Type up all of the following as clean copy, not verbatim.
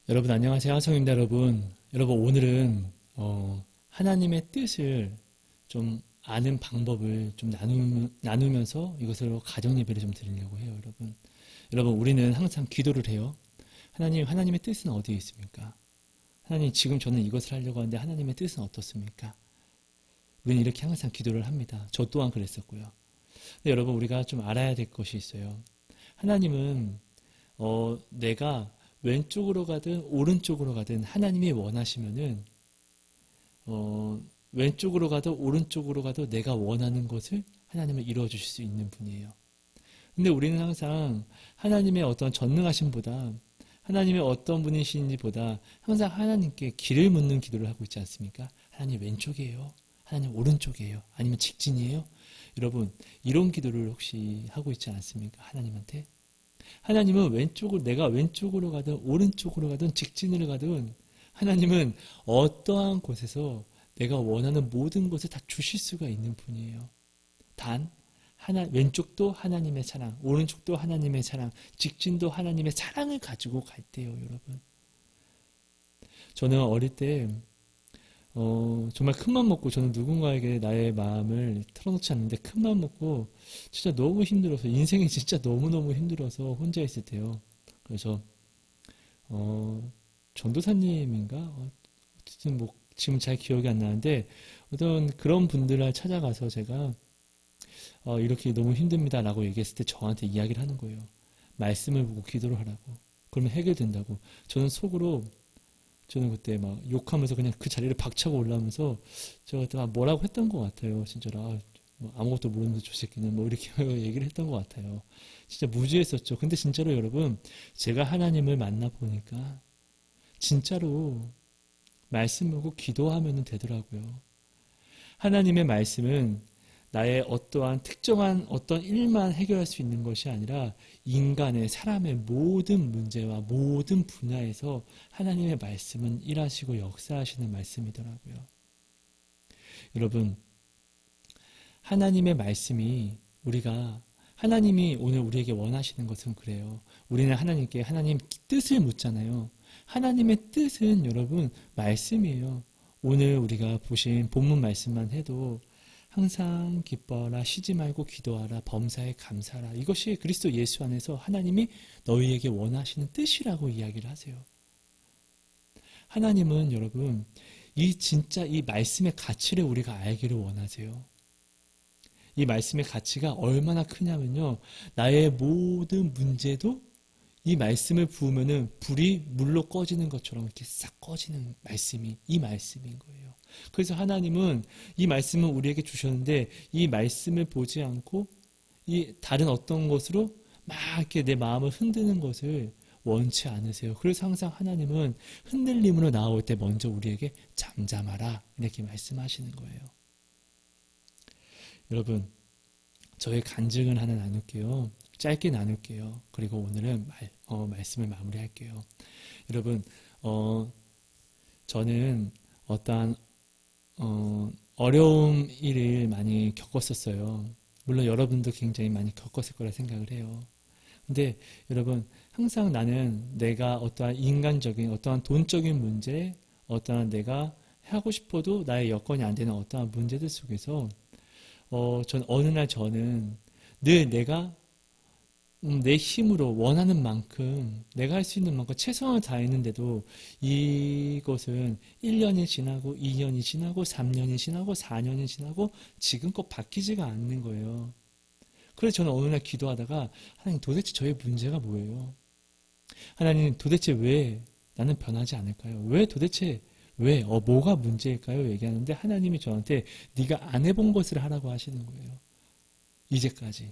여러분 안녕하세요. 하성입니다. 여러분 오늘은 하나님의 뜻을 좀 아는 방법을 좀 나누면서 이것으로 가정 예배를 좀 드리려고 해요. 여러분 우리는 항상 기도를 해요. 하나님의 뜻은 어디에 있습니까? 하나님, 지금 저는 이것을 하려고 하는데 하나님의 뜻은 어떻습니까? 우리는 이렇게 항상 기도를 합니다. 저 또한 그랬었고요. 근데 여러분, 우리가 좀 알아야 될 것이 있어요. 하나님은 내가 왼쪽으로 가든 오른쪽으로 가든 하나님이 원하시면은 왼쪽으로 가도 오른쪽으로 가도 내가 원하는 것을 하나님은 이루어 주실 수 있는 분이에요. 근데 우리는 항상 하나님의 어떤 전능하심보다, 하나님의 어떤 분이신지보다 항상 하나님께 길을 묻는 기도를 하고 있지 않습니까? 하나님 왼쪽이에요? 하나님 오른쪽이에요? 아니면 직진이에요? 여러분, 이런 기도를 혹시 하고 있지 않습니까? 하나님한테? 하나님은 내가 왼쪽으로 가든 오른쪽으로 가든 직진으로 가든 하나님은 어떠한 곳에서 내가 원하는 모든 것을 다 주실 수가 있는 분이에요. 단 왼쪽도 하나님의 사랑, 오른쪽도 하나님의 사랑, 직진도 하나님의 사랑을 가지고 갈 때요, 여러분. 저는 어릴 때 정말 큰맘 먹고, 저는 누군가에게 나의 마음을 털어놓지 않는데 큰맘 먹고 진짜 너무 힘들어서, 인생이 진짜 너무너무 힘들어서 혼자 있을 때요. 그래서 전도사님인가? 어쨌든 뭐 지금 잘 기억이 안 나는데 어떤 그런 분들을 찾아가서 제가 이렇게 너무 힘듭니다 라고 얘기했을 때 저한테 이야기를 하는 거예요. 말씀을 보고 기도를 하라고. 그러면 해결된다고. 저는 그때 막 욕하면서 그냥 그 자리를 박차고 올라오면서 제가 그때 뭐라고 했던 것 같아요. 진짜로. 뭐 아무것도 모르는 저 새끼는 뭐 이렇게 얘기를 했던 것 같아요. 진짜 무지했었죠. 근데 진짜로 여러분, 제가 하나님을 만나보니까 진짜로 말씀 보고 기도하면 되더라고요. 하나님의 말씀은 나의 어떠한 특정한 어떤 일만 해결할 수 있는 것이 아니라 사람의 모든 문제와 모든 분야에서 하나님의 말씀은 일하시고 역사하시는 말씀이더라고요. 여러분, 하나님의 말씀이 하나님이 오늘 우리에게 원하시는 것은 그래요. 우리는 하나님께 하나님 뜻을 묻잖아요. 하나님의 뜻은 여러분 말씀이에요. 오늘 우리가 보신 본문 말씀만 해도 항상 기뻐하라, 쉬지 말고 기도하라, 범사에 감사하라. 이것이 그리스도 예수 안에서 하나님이 너희에게 원하시는 뜻이라고 이야기를 하세요. 하나님은 여러분 진짜 이 말씀의 가치를 우리가 알기를 원하세요. 이 말씀의 가치가 얼마나 크냐면요, 나의 모든 문제도 이 말씀을 부으면은 불이 물로 꺼지는 것처럼 이렇게 싹 꺼지는 말씀이 이 말씀인 거예요. 그래서 하나님은 이 말씀을 우리에게 주셨는데 이 말씀을 보지 않고 이 다른 어떤 것으로 막 이렇게 내 마음을 흔드는 것을 원치 않으세요. 그래서 항상 하나님은 흔들림으로 나올 때 먼저 우리에게 잠잠하라 이렇게 말씀하시는 거예요. 여러분, 저의 간증을 하나 나눌게요. 짧게 나눌게요. 그리고 오늘은 말씀을 마무리할게요. 여러분, 저는 어떠한 어려운 일을 많이 겪었었어요. 물론 여러분도 굉장히 많이 겪었을 거라 생각을 해요. 근데 여러분, 항상 나는 내가 어떠한 인간적인, 어떠한 돈적인 문제, 어떠한 내가 하고 싶어도 나의 여건이 안 되는 어떠한 문제들 속에서 어느 날 저는 늘 내가 내 힘으로 원하는 만큼 내가 할 수 있는 만큼 최선을 다했는데도 이것은 1년이 지나고 2년이 지나고 3년이 지나고 4년이 지나고 지금껏 바뀌지가 않는 거예요. 그래서 저는 어느 날 기도하다가 하나님, 도대체 저의 문제가 뭐예요? 하나님, 도대체 왜 나는 변하지 않을까요? 뭐가 문제일까요? 얘기하는데 하나님이 저한테 네가 안 해본 것을 하라고 하시는 거예요. 이제까지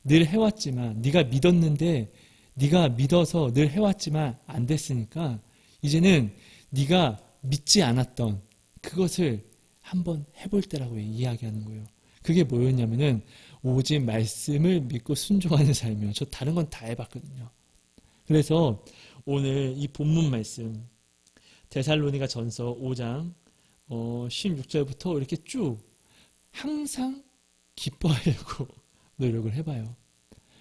늘 해왔지만, 네가 믿었는데 네가 믿어서 늘 해왔지만 안 됐으니까 이제는 네가 믿지 않았던 그것을 한번 해볼 때라고 이야기하는 거예요. 그게 뭐였냐면은 오직 말씀을 믿고 순종하는 삶이에요. 저 다른 건 다 해봤거든요. 그래서 오늘 이 본문 말씀 데살로니가 전서 5장 16절부터 이렇게 쭉 항상 기뻐하려고 노력을 해봐요.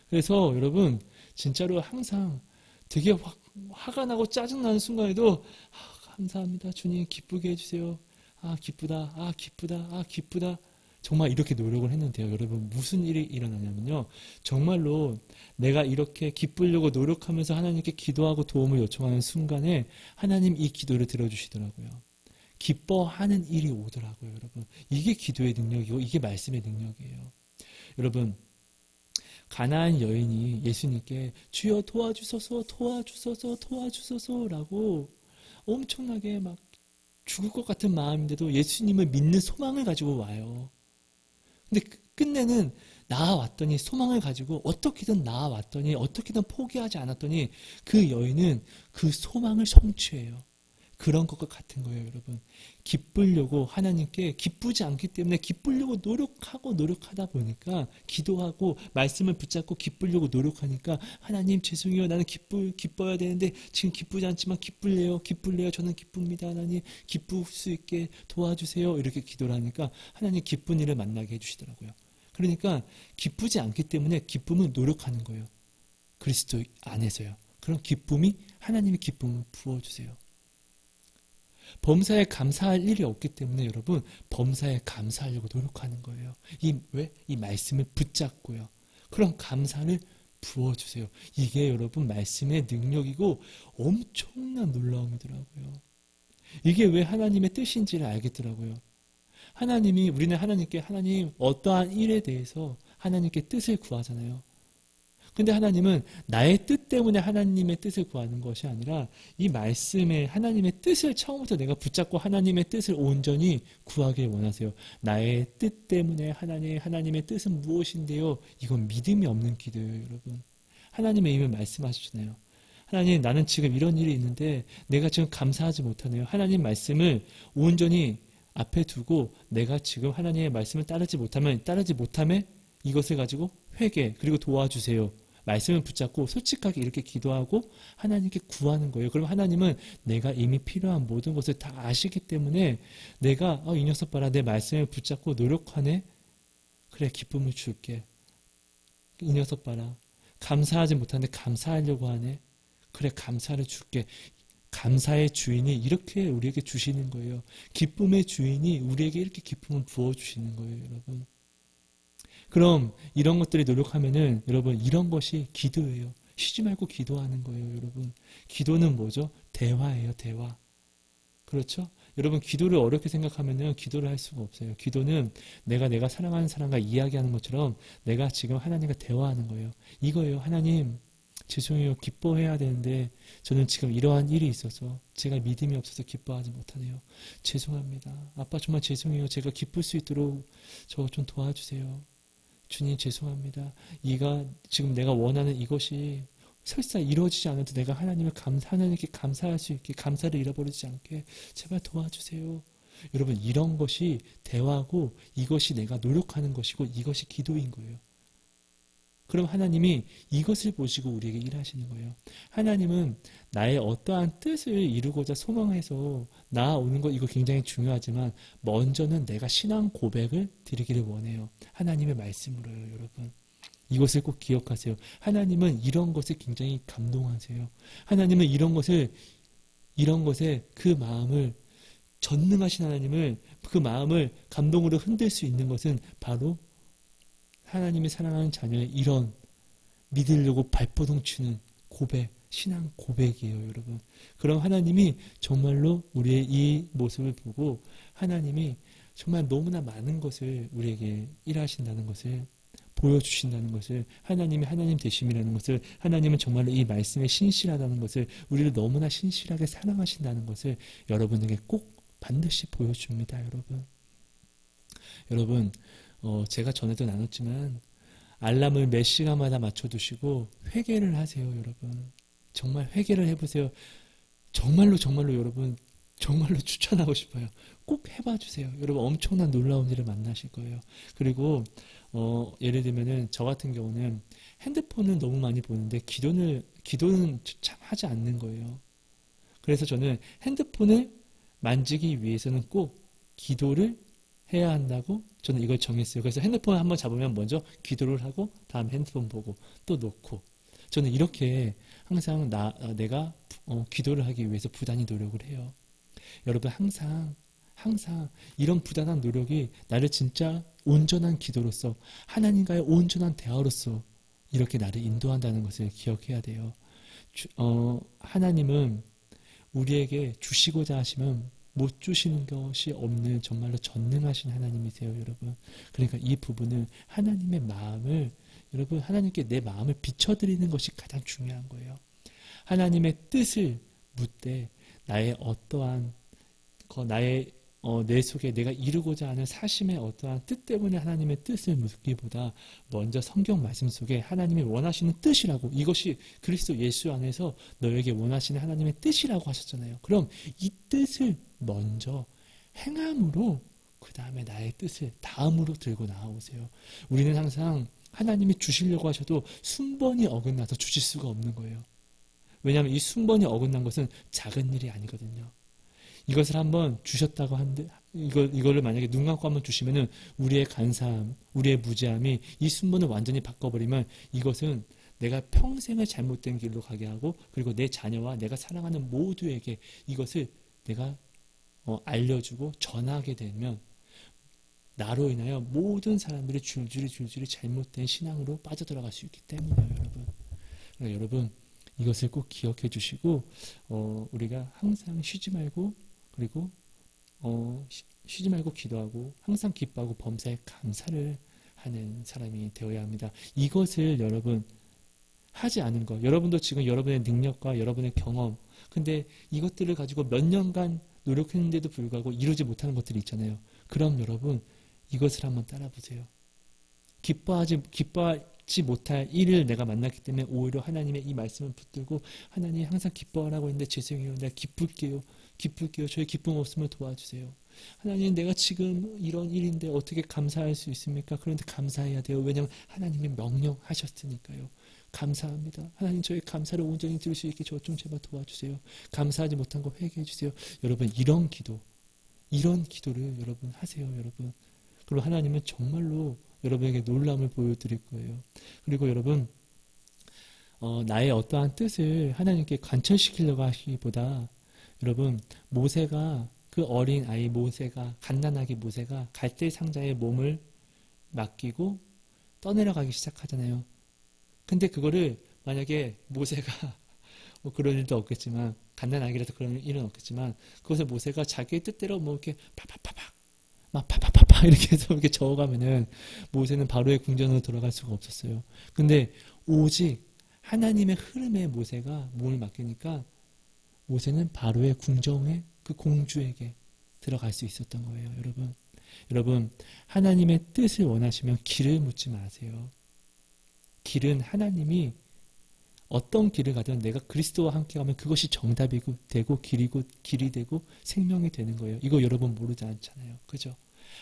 그래서 여러분, 진짜로 항상 되게 화가 나고 짜증나는 순간에도 감사합니다. 주님 기쁘게 해주세요. 기쁘다. 기쁘다. 기쁘다. 정말 이렇게 노력을 했는데요. 여러분 무슨 일이 일어나냐면요. 정말로 내가 이렇게 기쁘려고 노력하면서 하나님께 기도하고 도움을 요청하는 순간에 하나님 이 기도를 들어주시더라고요. 기뻐하는 일이 오더라고요. 여러분 이게 기도의 능력이고 이게 말씀의 능력이에요. 여러분 가나안 여인이 예수님께 주여 도와주소서 도와주소서 도와주소서라고 엄청나게 막 죽을 것 같은 마음인데도 예수님을 믿는 소망을 가지고 와요. 근데 끝내는 나아왔더니 소망을 가지고 어떻게든 나아왔더니 어떻게든 포기하지 않았더니 그 여인은 그 소망을 성취해요. 그런 것과 같은 거예요, 여러분. 기쁘려고 하나님께 기쁘지 않기 때문에 기쁘려고 노력하다 보니까 기도하고 말씀을 붙잡고 기쁘려고 노력하니까 하나님 죄송해요. 나는 기뻐야 되는데 지금 기쁘지 않지만 기쁠래요. 저는 기쁩니다. 하나님 기쁠 수 있게 도와주세요. 이렇게 기도를 하니까 하나님 기쁜 일을 만나게 해주시더라고요. 그러니까 기쁘지 않기 때문에 기쁨은 노력하는 거예요. 그리스도 안에서요. 그런 기쁨이 하나님의 기쁨을 부어주세요. 범사에 감사할 일이 없기 때문에 여러분 범사에 감사하려고 노력하는 거예요. 이 말씀을 붙잡고요. 그런 감사를 부어주세요. 이게 여러분 말씀의 능력이고 엄청난 놀라움이더라고요. 이게 왜 하나님의 뜻인지를 알겠더라고요. 우리는 하나님께 하나님 어떠한 일에 대해서 하나님께 뜻을 구하잖아요. 근데 하나님은 나의 뜻 때문에 하나님의 뜻을 구하는 것이 아니라 이 말씀에 하나님의 뜻을 처음부터 내가 붙잡고 하나님의 뜻을 온전히 구하길 원하세요. 나의 뜻 때문에 하나님의 뜻은 무엇인데요? 이건 믿음이 없는 기도예요, 여러분. 하나님의 이미 말씀하시잖아요. 하나님, 나는 지금 이런 일이 있는데 내가 지금 감사하지 못하네요. 하나님 말씀을 온전히 앞에 두고 내가 지금 하나님의 말씀을 따르지 못하면 이것을 가지고 회개 그리고 도와주세요. 말씀을 붙잡고 솔직하게 이렇게 기도하고 하나님께 구하는 거예요. 그럼 하나님은 내가 이미 필요한 모든 것을 다 아시기 때문에 내가 이 녀석 봐라 내 말씀을 붙잡고 노력하네. 그래 기쁨을 줄게. 이 녀석 봐라 감사하지 못하는데 감사하려고 하네. 그래 감사를 줄게. 감사의 주인이 이렇게 우리에게 주시는 거예요. 기쁨의 주인이 우리에게 이렇게 기쁨을 부어주시는 거예요, 여러분. 그럼 이런 것들이 노력하면은 여러분 이런 것이 기도예요. 쉬지 말고 기도하는 거예요, 여러분. 기도는 뭐죠? 대화예요, 대화. 그렇죠? 여러분 기도를 어렵게 생각하면은 기도를 할 수가 없어요. 기도는 내가 사랑하는 사람과 이야기하는 것처럼 내가 지금 하나님과 대화하는 거예요. 이거예요. 하나님 죄송해요. 기뻐해야 되는데 저는 지금 이러한 일이 있어서 제가 믿음이 없어서 기뻐하지 못하네요. 죄송합니다. 아빠 정말 죄송해요. 제가 기쁠 수 있도록 저 좀 도와주세요. 주님 죄송합니다. 지금 내가 원하는 이것이 설사 이루어지지 않아도 내가 하나님께 감사할 수 있게 감사를 잃어버리지 않게 제발 도와주세요. 여러분 이런 것이 대화고 이것이 내가 노력하는 것이고 이것이 기도인 거예요. 그럼 하나님이 이것을 보시고 우리에게 일하시는 거예요. 하나님은 나의 어떠한 뜻을 이루고자 소망해서 나아오는 것 이거 굉장히 중요하지만 먼저는 내가 신앙 고백을 드리기를 원해요. 하나님의 말씀으로요, 여러분. 이것을 꼭 기억하세요. 하나님은 이런 것에 굉장히 감동하세요. 하나님은 이런 것에 그 마음을 전능하신 하나님을 그 마음을 감동으로 흔들 수 있는 것은 바로 하나님이 사랑하는 자녀의 이런 믿으려고 발버둥 치는 고백, 신앙 고백이에요, 여러분. 그럼 하나님이 정말로 우리의 이 모습을 보고 하나님이 정말 너무나 많은 것을 우리에게 일하신다는 것을 보여주신다는 것을 하나님이 하나님 되심이라는 것을 하나님은 정말로 이 말씀에 신실하다는 것을 우리를 너무나 신실하게 사랑하신다는 것을 여러분에게 꼭 반드시 보여줍니다, 여러분. 여러분 제가 전에도 나눴지만 알람을 몇 시간마다 맞춰두시고 회개를 하세요, 여러분. 정말 회개를 해보세요. 정말로 여러분 정말로 추천하고 싶어요. 꼭 해봐주세요. 여러분 엄청난 놀라운 일을 만나실 거예요. 그리고 예를 들면은 저 같은 경우는 핸드폰은 너무 많이 보는데 기도는 참 하지 않는 거예요. 그래서 저는 핸드폰을 만지기 위해서는 꼭 기도를 해야 한다고 저는 이걸 정했어요. 그래서 핸드폰 한번 잡으면 먼저 기도를 하고 다음 핸드폰 보고 또 놓고 저는 이렇게 항상 내가 기도를 하기 위해서 부단히 노력을 해요. 여러분 항상 이런 부단한 노력이 나를 진짜 온전한 기도로서 하나님과의 온전한 대화로서 이렇게 나를 인도한다는 것을 기억해야 돼요. 하나님은 우리에게 주시고자 하시면 못 주시는 것이 없는 정말로 전능하신 하나님이세요, 여러분. 그러니까 이 부분은 하나님의 마음을, 여러분, 하나님께 내 마음을 비춰드리는 것이 가장 중요한 거예요. 하나님의 뜻을 묻되 나의 어떠한 내 속에 내가 이루고자 하는 사심의 어떠한 뜻 때문에 하나님의 뜻을 묻기보다 먼저 성경 말씀 속에 하나님이 원하시는 뜻이라고, 이것이 그리스도 예수 안에서 너에게 원하시는 하나님의 뜻이라고 하셨잖아요. 그럼 이 뜻을 먼저 행함으로 그 다음에 나의 뜻을 다음으로 들고 나아오세요. 우리는 항상 하나님이 주시려고 하셔도 순번이 어긋나서 주실 수가 없는 거예요. 왜냐하면 이 순번이 어긋난 것은 작은 일이 아니거든요. 이것을 한번 주셨다고 한데 이거를 만약에 눈 감고 한번 주시면은 우리의 간사함, 우리의 무지함이 이 순번을 완전히 바꿔버리면 이것은 내가 평생을 잘못된 길로 가게 하고, 그리고 내 자녀와 내가 사랑하는 모두에게 이것을 내가 알려주고 전하게 되면 나로 인하여 모든 사람들이 줄줄이 잘못된 신앙으로 빠져들어갈 수 있기 때문이에요, 여러분. 그러니까 여러분 이것을 꼭 기억해 주시고 우리가 항상 쉬지 말고, 그리고 쉬지 말고 기도하고 항상 기뻐하고 범사에 감사를 하는 사람이 되어야 합니다. 이것을 여러분 하지 않은 것, 여러분도 지금 여러분의 능력과 여러분의 경험, 근데 이것들을 가지고 몇 년간 노력했는데도 불구하고 이루지 못하는 것들이 있잖아요. 그럼 여러분 이것을 한번 따라보세요. 기뻐하지 못할 일을 내가 만났기 때문에 오히려 하나님의 이 말씀을 붙들고, 하나님 항상 기뻐하라고 했는데 죄송해요. 내가 기쁠게요. 저의 기쁨 없으면 도와주세요. 하나님 내가 지금 이런 일인데 어떻게 감사할 수 있습니까? 그런데 감사해야 돼요. 왜냐하면 하나님이 명령하셨으니까요. 감사합니다. 하나님 저의 감사를 온전히 들을 수 있게 저 좀 제발 도와주세요. 감사하지 못한 거 회개해 주세요. 여러분 이런 기도를 여러분 하세요, 여러분. 그리고 하나님은 정말로 여러분에게 놀라움을 보여드릴 거예요. 그리고 여러분 나의 어떠한 뜻을 하나님께 관철시키려고 하시기보다, 여러분 모세가, 그 어린 아이 모세가, 갓난아기 모세가 갈대 상자에 몸을 맡기고 떠내려가기 시작하잖아요. 근데 그거를 만약에 모세가 뭐 그런 일도 없겠지만, 갓난아기라서 그런 일은 없겠지만, 그것을 모세가 자기의 뜻대로 뭐 이렇게 파파파파 이렇게 해서 이렇게 저어가면은 모세는 바로의 궁전으로 돌아갈 수가 없었어요. 근데 오직 하나님의 흐름에 모세가 몸을 맡기니까 모세는 바로의 궁정에, 그 공주에게 들어갈 수 있었던 거예요, 여러분 하나님의 뜻을 원하시면 길을 묻지 마세요. 길은 하나님이 어떤 길을 가든 내가 그리스도와 함께 가면 그것이 정답이 되고 길이 되고 생명이 되는 거예요. 이거 여러분 모르지 않잖아요. 그죠?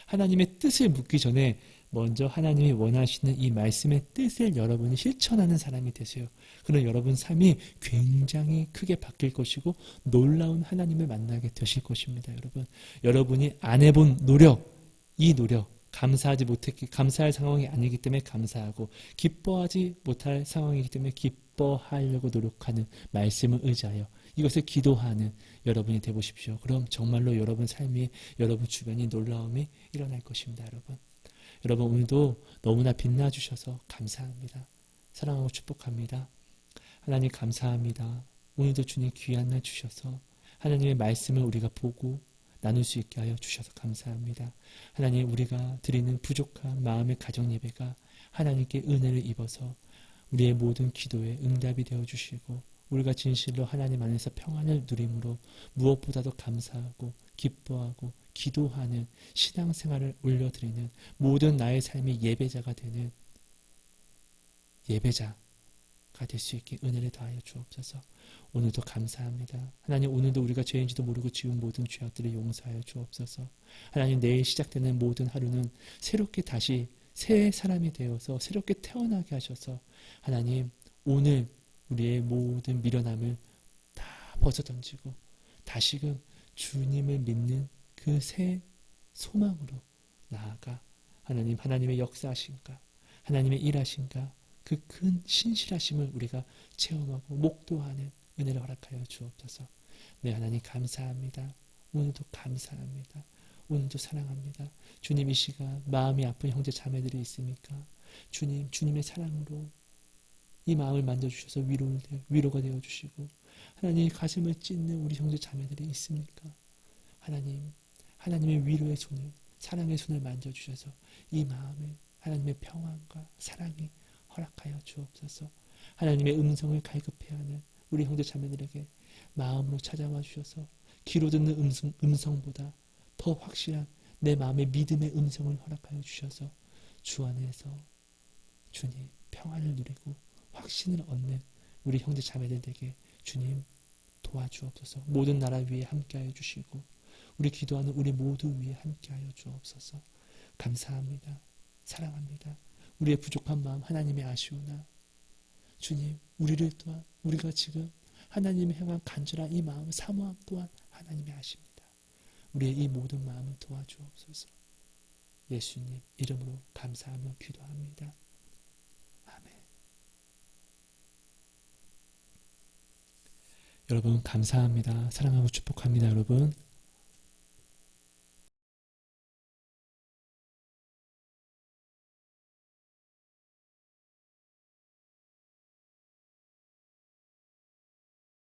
하나님의 뜻을 묻기 전에 먼저 하나님이 원하시는 이 말씀의 뜻을 여러분이 실천하는 사람이 되세요. 그럼 여러분 삶이 굉장히 크게 바뀔 것이고 놀라운 하나님을 만나게 되실 것입니다. 여러분이 안 해본 이 노력 감사할 상황이 아니기 때문에 감사하고, 기뻐하지 못할 상황이기 때문에 기뻐하려고 노력하는 말씀을 의지하여 이것을 기도하는 여러분이 되보십시오. 그럼 정말로 여러분 삶이, 여러분 주변이 놀라움이 일어날 것입니다. 여러분 오늘도 너무나 빛나주셔서 감사합니다. 사랑하고 축복합니다. 하나님 감사합니다. 오늘도 주님 귀한 날 주셔서 하나님의 말씀을 우리가 보고 나눌 수 있게 하여 주셔서 감사합니다. 하나님 우리가 드리는 부족한 마음의 가정 예배가 하나님께 은혜를 입어서 우리의 모든 기도에 응답이 되어 주시고, 우리가 진실로 하나님 안에서 평안을 누림으로 무엇보다도 감사하고 기뻐하고 기도하는 신앙생활을 올려드리는 모든 나의 삶이 예배자가 되는 예배자가 될 수 있게 은혜를 다하여 주옵소서. 오늘도 감사합니다. 하나님 오늘도 우리가 죄인지도 모르고 지은 모든 죄악들을 용서하여 주옵소서. 하나님 내일 시작되는 모든 하루는 새롭게 다시 새 사람이 되어서 새롭게 태어나게 하셔서, 하나님 오늘 우리의 모든 미련함을 다 벗어던지고 다시금 주님을 믿는 그 새 소망으로 나아가 하나님의 역사하신가, 하나님의 일하신가, 그 큰 신실하심을 우리가 체험하고 목도하는 은혜를 허락하여 주옵소서. 네, 하나님 감사합니다. 오늘도 감사합니다. 오늘도 사랑합니다. 주님, 이 시간 마음이 아픈 형제 자매들이 있습니까? 주님, 주님의 사랑으로 이 마음을 만져주셔서 위로가 되어주시고, 하나님 가슴을 찢는 우리 형제 자매들이 있습니까? 하나님, 하나님의 위로의 손을, 사랑의 손을 만져주셔서 이 마음에 하나님의 평안과 사랑이 허락하여 주옵소서. 하나님의 음성을 갈급해하는 우리 형제 자매들에게 마음으로 찾아와 주셔서 귀로 듣는 음성보다 더 확실한 내 마음의 믿음의 음성을 허락하여 주셔서 주 안에서 주님 평안을 누리고 확신을 얻는 우리 형제 자매들에게 주님 도와주옵소서. 모든 나라 위에 함께하여 주시고 우리 기도하는 우리 모두 위에 함께하여 주옵소서. 감사합니다. 사랑합니다. 우리의 부족한 마음 하나님이 아시오나 주님, 우리를 또한 우리가 지금 하나님을 향한 간절한 이 마음, 사모함 또한 하나님이 아십니다. 우리의 이 모든 마음을 도와주옵소서. 예수님 이름으로 감사하며 기도합니다. 아멘. 여러분 감사합니다. 사랑하고 축복합니다. 여러분.